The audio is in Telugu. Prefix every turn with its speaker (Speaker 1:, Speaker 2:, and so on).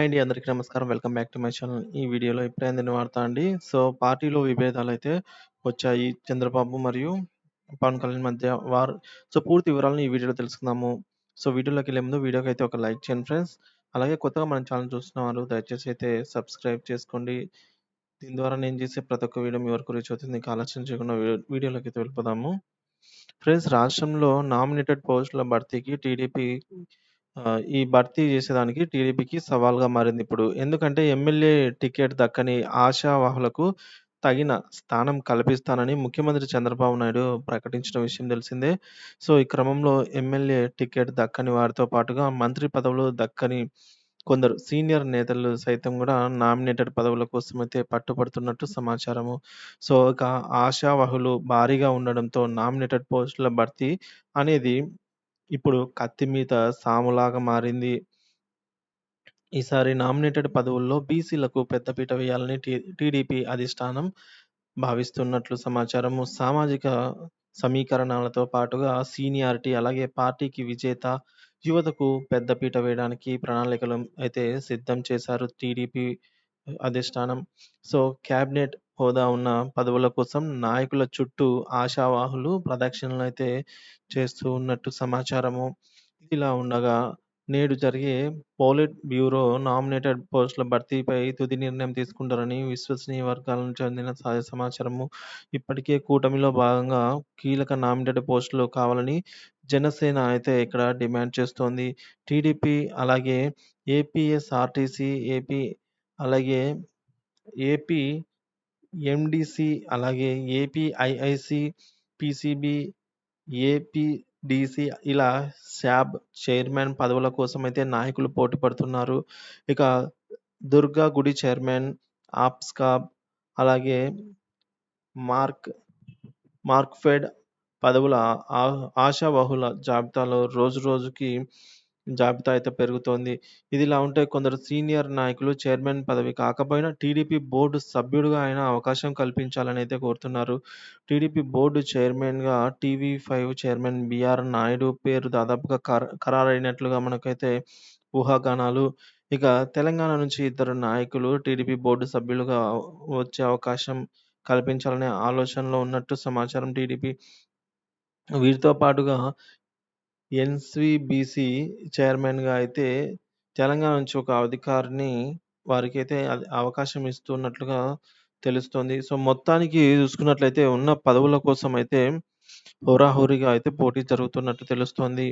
Speaker 1: హాయ్ అండి. అందరికీ నమస్కారం. Welcome back to my channel. ఈ వీడియోలో ఇప్పుడైందని వార్త అండి. పార్టీలో విభేదాలైతే వచ్చాయి. చంద్రబాబు మరియు పవన్ కళ్యాణ్ మధ్య పూర్తి వివరాలను ఈ వీడియోలో తెలుసుకుందాము. వీడియోలోకెళ్ళే ముందు వీడియోకైతే ఒక లైక్ చేయండి ఫ్రెండ్స్. అలాగే కొత్తగా మన ఛానల్ చూస్తున్నవారు దయచేసి అయితే సబ్స్క్రైబ్ చేసుకోండి. దీని ద్వారా నేను చేసే ప్రతి ఒక్క వీడియో మీ వరకు రీచ్ అవుతుంది. ఇంకా ఆలస్యం చేయకుండా వీడియోలోకైతే వెళ్ళిపోదాము. ఫ్రెండ్స్, రాష్ట్రంలో నామినేటెడ్ పోస్టుల భర్తీకి ఈ భర్తీ చేసేదానికి టీడీపీకి సవాల్‌గా మారిందిప్పుడు. ఎందుకంటే ఎమ్మెల్యే టికెట్ దక్కని ఆశావహులకు తగిన స్థానం కల్పిస్తానని ముఖ్యమంత్రి చంద్రబాబు నాయుడు ప్రకటించిన విషయం తెలిసిందే. ఈ క్రమంలో ఎమ్మెల్యే టికెట్ దక్కని వారితో పాటుగా మంత్రి పదవులు దక్కని కొందరు సీనియర్ నేతలు సైతం గూడా నామినేటెడ్ పదవుల కోసమైతే పట్టుపడుతున్నట్టు సమాచారము. ఇక ఆశావహులు భారీగా ఉండడంతో నామినేటెడ్ పోస్టుల భర్తీ అనేది ఇప్పుడు కత్తి మీద సాములాగా మారింది. ఈసారి నామినేటెడ్ పదవుల్లో బీసీలకు పెద్దపీట వేయాలని టీడీపీ అధిష్టానం భావిస్తున్నట్లు సమాచారము. సామాజిక సమీకరణాలతో పాటుగా సీనియారిటీ, అలాగే పార్టీకి విజేత యువతకు పెద్దపీట వేయడానికి ప్రణాళికలు అయితే సిద్ధం చేశారు టీడీపీ అధిష్టానం. క్యాబినెట్ హోదా ఉన్న పదవుల కోసం నాయకుల చుట్టూ ఆశావాహులు ప్రదక్షిణలైతే చేస్తూ ఉన్నట్టు సమాచారము. ఇదిలా ఉండగా నేడు జరిగే పోలిట్ బ్యూరో నామినేటెడ్ పోస్టుల భర్తీపై తుది నిర్ణయం తీసుకుంటారని విశ్వసనీయ వర్గాల నుంచి అందిన తాజా సమాచారము. ఇప్పటికే కూటమిలో భాగంగా కీలక నామినేటెడ్ పోస్టులు కావాలని జనసేన అయితే ఇక్కడ డిమాండ్ చేస్తోంది. టీడీపీ అలాగే ఏపీఎస్ఆర్టీసీ, అలాగే ఏపీ ఎండీసీ, అలాగే ఏపీఐఐసీ, పీసీబీ, ఏపీడీసీ ఇలా శాబ్ చైర్మన్ పదవుల కోసమైతే నాయకులు పోటీ పడుతున్నారు. ఇక దుర్గా గుడి చైర్మన్, ఆప్స్‌కాబ్, అలాగే మార్క్ మార్క్‌ఫెడ్ పదవుల ఆ ఆశావహుల జాబితాలో రోజురోజుకి జాబితా అయితే పెరుగుతోంది. ఇదిలా ఉంటే కొందరు సీనియర్ నాయకులు చైర్మన్ పదవి కాకపోయినా టీడీపీ బోర్డు సభ్యుడిగా అయినా అవకాశం కల్పించాలని అయితే కోరుతున్నారు. టీడీపీ బోర్డు చైర్మన్‌గా టీవీ5 చైర్మన్ బీఆర్ నాయుడు పేరు దాదాపుగా ఖరారైనట్లుగా మనకైతే ఊహాగానాలు. ఇక తెలంగాణ నుంచి ఇద్దరు నాయకులు టీడీపీ బోర్డు సభ్యులుగా వచ్చే అవకాశం కల్పించాలనే ఆలోచనలో ఉన్నట్టు సమాచారం టీడీపీ. వీరితో పాటుగా ఎన్‌సీబీసీ చైర్మన్‌గా అయితే తెలంగాణ నుంచి ఒక అధికారిని వారికైతే అవకాశం ఇస్తున్నట్లుగా తెలుస్తోంది. మొత్తానికి చూసుకున్నట్లయితే ఉన్న పదవుల కోసం అయితే హోరాహోరీగా అయితే పోటీ జరుగుతున్నట్టు తెలుస్తోంది.